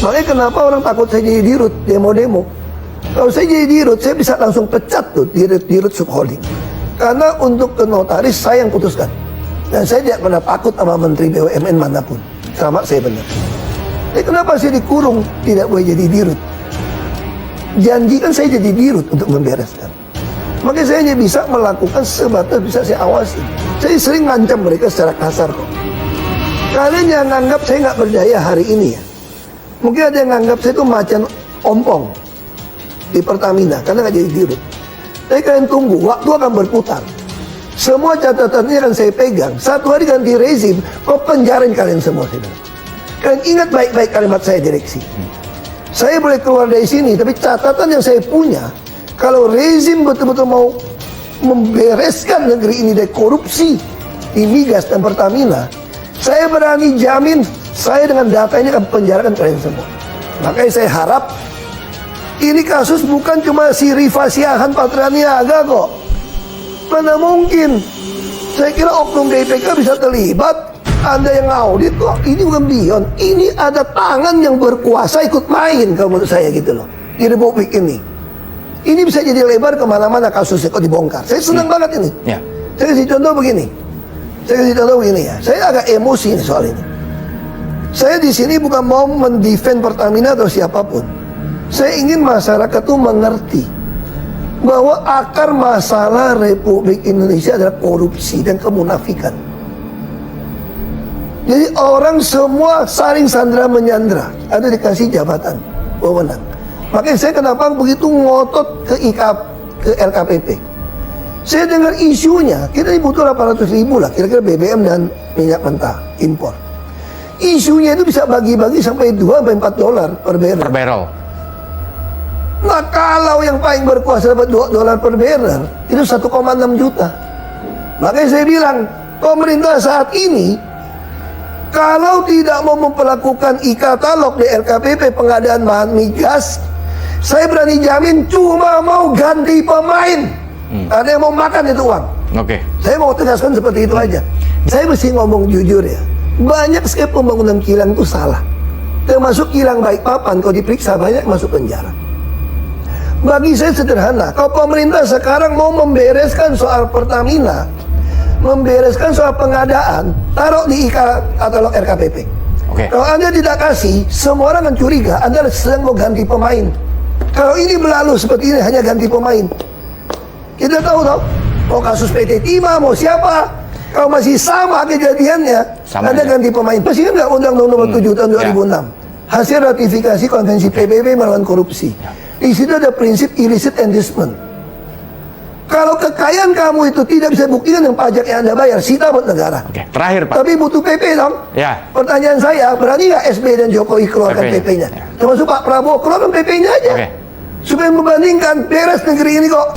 Makanya kenapa orang takut saya jadi dirut demo-demo. Kalau saya jadi dirut, saya bisa langsung pecat tuh dirut subholding. Karena untuk ke notaris saya yang putuskan. Dan saya tidak pernah takut sama menteri BUMN manapun. Selama saya benar. Kenapa saya dikurung tidak boleh jadi dirut? Janjikan saya jadi dirut untuk membereskan. Makanya saya hanya bisa melakukan sebatas bisa saya awasi. Saya sering ngancam mereka secara kasar kok. Kalian yang nganggap saya nggak berdaya hari ini ya. Mungkin ada yang nganggap saya itu macan ompong di Pertamina karena nggak jadi dirut. Tapi kalian tunggu, waktu akan berputar. Semua catatannya akan saya pegang. Satu hari ganti rezim, kok penjarain kalian semua. Kalian ingat baik-baik kalimat saya direksi. Saya boleh keluar dari sini, tapi catatan yang saya punya, kalau rezim betul-betul mau membereskan negeri ini dari korupsi di migas dan Pertamina, saya berani jamin saya dengan data ini akan penjarakan kalian semua. Makanya saya harap ini kasus bukan cuma si Rifa Siahan Patraniaga kok. Mana mungkin? Saya kira oknum BPK bisa terlibat. Anda yang audit kok. Ini bukan beyond. Ini ada tangan yang berkuasa ikut main kalau menurut saya gitu loh. Di Republik ini. Ini bisa jadi lebar kemana-mana kasusnya kok dibongkar. Saya senang banget ini. Saya kasih contoh begini. Ya. Saya agak emosi nih soal ini. Saya di sini bukan mau mendefend Pertamina atau siapapun. Saya ingin masyarakat itu mengerti bahwa akar masalah Republik Indonesia adalah korupsi dan kemunafikan. Jadi orang semua saling sandra menyandra, ada dikasih jabatan wewenang. Makanya saya kenapa begitu ngotot ke LKPP. Saya dengar isunya, kita butuh 800.000 lah, kira-kira BBM dan minyak mentah impor. Isunya itu bisa bagi-bagi sampai $2-4 per barrel. Nah kalau yang paling berkuasa dapat $2 per barrel, itu 1,6 juta. Makanya saya bilang, pemerintah saat ini, kalau tidak mau memperlakukan e-katalog di LKPP pengadaan bahan migas, saya berani jamin cuma mau ganti pemain. Ada yang mau makan itu uang. Saya mau tegaskan seperti itu aja. Saya mesti ngomong jujur ya. Banyak sekali pembangunan kilang itu salah. Termasuk kilang Balikpapan, kalau diperiksa banyak masuk penjara. Bagi saya sederhana, kalau pemerintah sekarang mau membereskan soal Pertamina, membereskan soal pengadaan, taruh di katalog RKPP. Kalau Anda tidak kasih, semua orang akan curiga Anda sedang mau ganti pemain. Kalau ini berlalu seperti ini hanya ganti pemain, kita tahu mau kasus PT Timah, mau siapa, kalau masih sama kejadiannya, Anda ganti pemain. Pasti kan nggak Undang-Undang Nomor 7 tahun 2006, hasil ratifikasi konvensi PBB melawan korupsi. Di situ ada prinsip illicit inducement. Kalau kekayaan kamu itu tidak bisa buktikan dengan pajak yang Anda bayar, sita buat negara. Terakhir Pak. Tapi butuh PP dong. Pertanyaan saya, berani nggak SBY dan Jokowi keluarkan PP-nya? Termasuk Pak Prabowo, keluarkan PP-nya aja. Supaya membandingkan beres negeri ini kok.